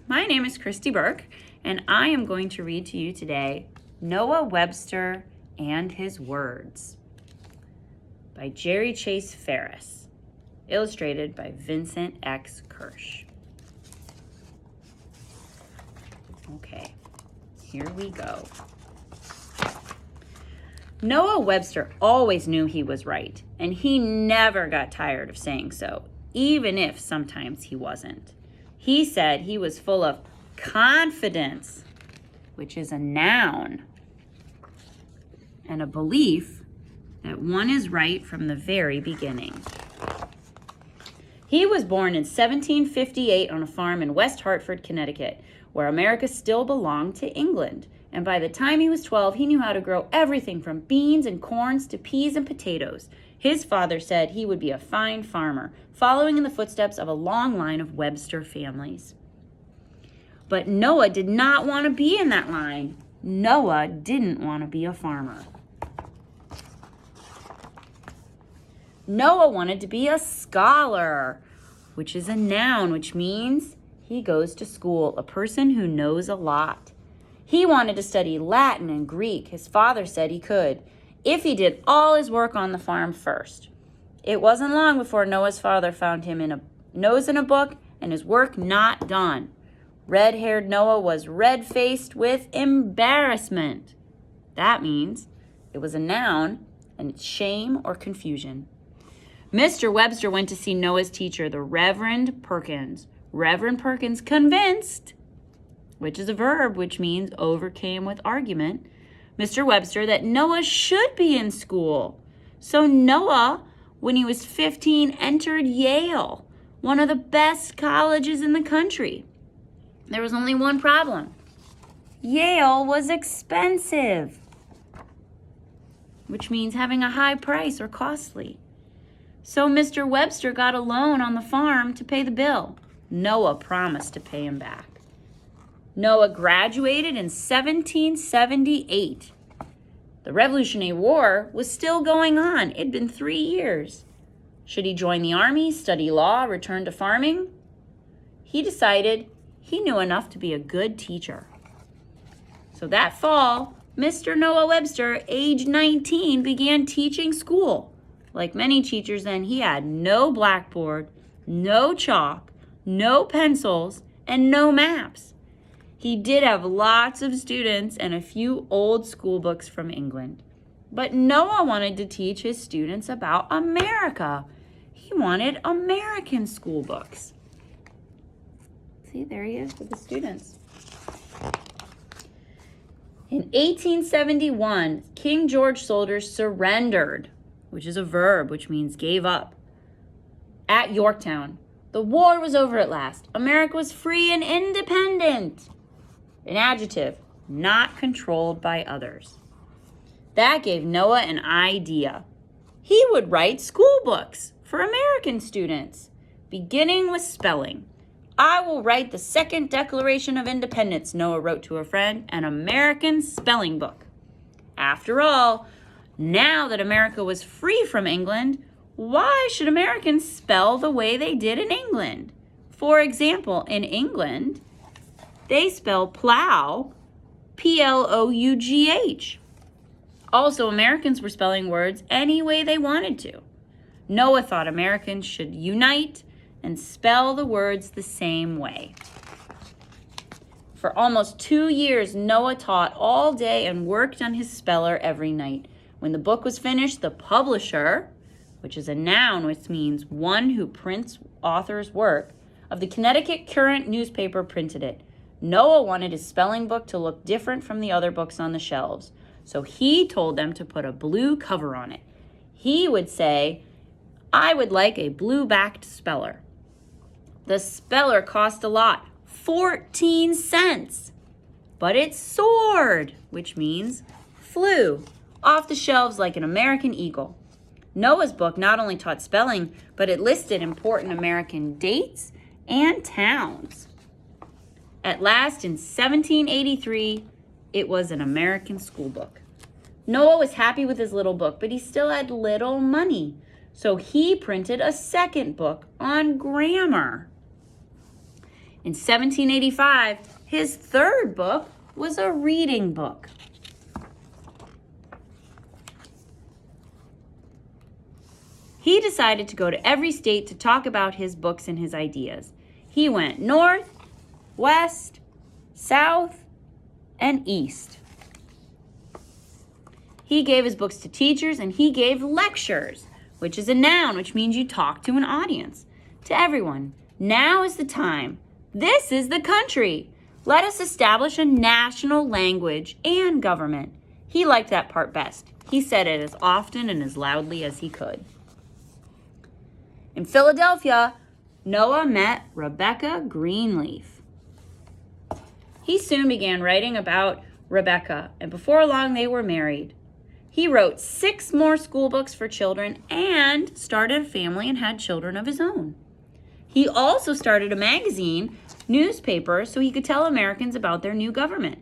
My name is Christy Burke, and I am going to read to you today Noah Webster and His Words by Jerry Chase Ferris, illustrated by Vincent X. Kirsch. Okay, here we go. Noah Webster always knew he was right, and he never got tired of saying so, even if sometimes he wasn't. He said he was full of confidence, which is a noun, and a belief that one is right from the very beginning. He was born in 1758 on a farm in West Hartford, Connecticut, where America still belonged to England. And by the time he was 12, he knew how to grow everything from beans and corns to peas and potatoes. His father said he would be a fine farmer, following in the footsteps of a long line of Webster families. But Noah did not want to be in that line. Noah didn't want to be a farmer. Noah wanted to be a scholar, which is a noun, which means he goes to school, a person who knows a lot. He wanted to study Latin and Greek. His father said he could, if he did all his work on the farm first. It wasn't long before Noah's father found him a nose in a book and his work not done. Red-haired Noah was red-faced with embarrassment. That means it was a noun and it's shame or confusion. Mr. Webster went to see Noah's teacher, the Reverend Perkins. Reverend Perkins convinced, which is a verb, which means overcame with argument, Mr. Webster that Noah should be in school. So Noah, when he was 15, entered Yale, one of the best colleges in the country. There was only one problem. Yale was expensive, which means having a high price or costly. So Mr. Webster got a loan on the farm to pay the bill. Noah promised to pay him back. Noah graduated in 1778. The Revolutionary War was still going on. It'd been 3 years. Should he join the army, study law, return to farming? He decided he knew enough to be a good teacher. So that fall, Mr. Noah Webster, age 19, began teaching school. Like many teachers then, he had no blackboard, no chalk, no pencils, and no maps. He did have lots of students and a few old school books from England. But Noah wanted to teach his students about America. He wanted American school books. See, there he is with the students. In 1871, King George soldiers surrendered, which is a verb, which means gave up, at Yorktown. The war was over at last. America was free and independent. An adjective, not controlled by others. That gave Noah an idea. He would write school books for American students, beginning with spelling. I will write the Second Declaration of Independence, Noah wrote to a friend, an American spelling book. After all, now that America was free from England, why should Americans spell the way they did in England? For example, in England, they spell plow, P-L-O-U-G-H. Also, Americans were spelling words any way they wanted to. Noah thought Americans should unite and spell the words the same way. For almost 2 years, Noah taught all day and worked on his speller every night. When the book was finished, the publisher, which is a noun which means one who prints author's work, of the Connecticut Current newspaper printed it. Noah wanted his spelling book to look different from the other books on the shelves, so he told them to put a blue cover on it. He would say, I would like a blue-backed speller. The speller cost a lot, 14 cents, but it soared, which means flew, off the shelves like an American eagle. Noah's book not only taught spelling, but it listed important American dates and towns. At last, in 1783, it was an American school book. Noah was happy with his little book, but he still had little money. So he printed a second book on grammar. In 1785, his third book was a reading book. He decided to go to every state to talk about his books and his ideas. He went north, west, south, and east. He gave his books to teachers, and he gave lectures, which is a noun, which means you talk to an audience. To everyone, now is the time. This is the country. Let us establish a national language and government. He liked that part best. He said it as often and as loudly as he could. In Philadelphia, Noah met Rebecca Greenleaf. He soon began writing about Rebecca, and before long they were married. He wrote 6 more school books for children and started a family and had children of his own. He also started a magazine, newspaper, so he could tell Americans about their new government.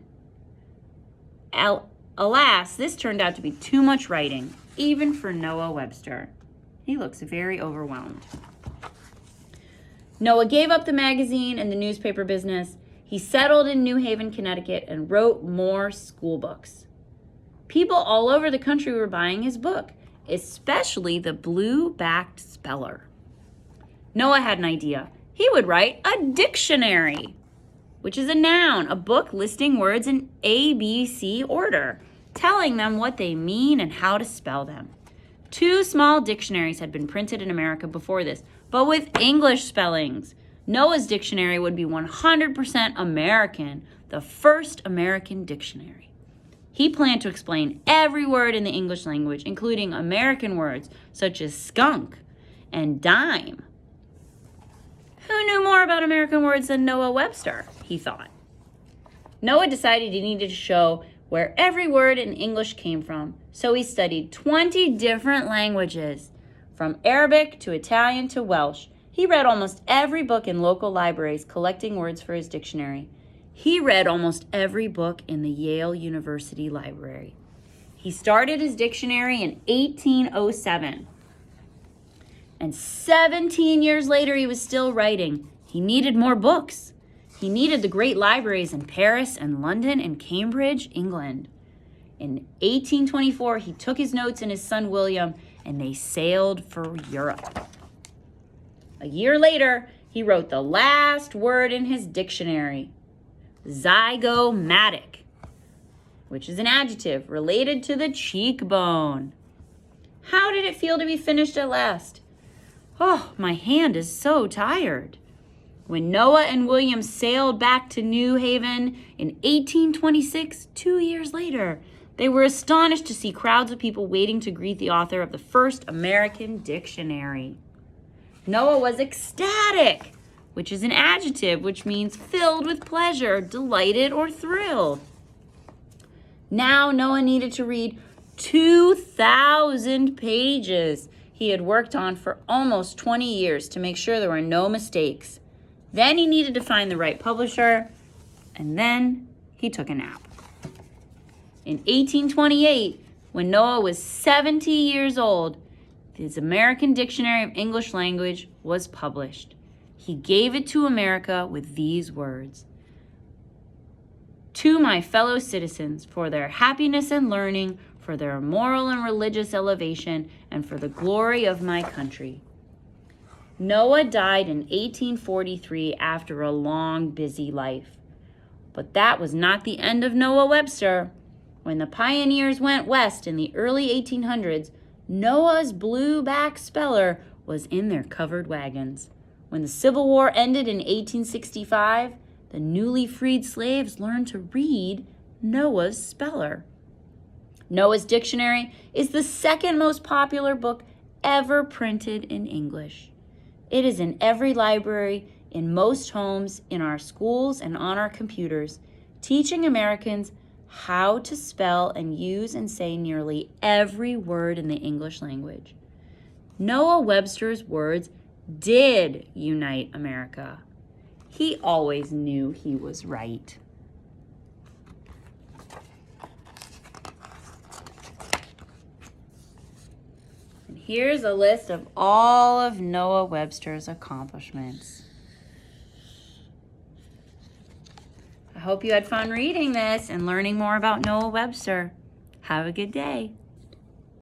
Alas, this turned out to be too much writing, even for Noah Webster. He looks very overwhelmed. Noah gave up the magazine and the newspaper business. He settled in New Haven, Connecticut, and wrote more school books. People all over the country were buying his book, especially the blue-backed speller. Noah had an idea. He would write a dictionary, which is a noun, a book listing words in ABC order, telling them what they mean and how to spell them. 2 small dictionaries had been printed in America before this, but with English spellings. Noah's dictionary would be 100% American, the first American dictionary. He planned to explain every word in the English language, including American words such as skunk and dime. Who knew more about American words than Noah Webster, he thought. Noah decided he needed to show where every word in English came from, so he studied 20 different languages, from Arabic to Italian to Welsh. He read almost every book in local libraries collecting words for his dictionary. He read almost every book in the Yale University Library. He started his dictionary in 1807. And 17 years later, he was still writing. He needed more books. He needed the great libraries in Paris and London and Cambridge, England. In 1824, he took his notes and his son William, and they sailed for Europe. A year later, he wrote the last word in his dictionary, zygomatic, which is an adjective related to the cheekbone. How did it feel to be finished at last? Oh, my hand is so tired. When Noah and William sailed back to New Haven in 1826, 2 years later, they were astonished to see crowds of people waiting to greet the author of the first American dictionary. Noah was ecstatic, which is an adjective which means filled with pleasure, delighted, or thrilled. Now Noah needed to read 2,000 pages he had worked on for almost 20 years to make sure there were no mistakes. Then he needed to find the right publisher, and then he took a nap. In 1828, when Noah was 70 years old, his American Dictionary of English Language was published. He gave it to America with these words: "To my fellow citizens, for their happiness and learning, for their moral and religious elevation, and for the glory of my country." Noah died in 1843 after a long, busy life. But that was not the end of Noah Webster. When the pioneers went west in the early 1800s, Noah's blue-back speller was in their covered wagons. When the Civil War ended in 1865, the newly freed slaves learned to read Noah's speller. Noah's Dictionary is the second most popular book ever printed in English. It is in every library, in most homes, in our schools, and on our computers, teaching Americans how to spell and use and say nearly every word in the English language. Noah Webster's words did unite America. He always knew he was right. And here's a list of all of Noah Webster's accomplishments. hope you had fun reading this and learning more about Noah Webster. Have a good day.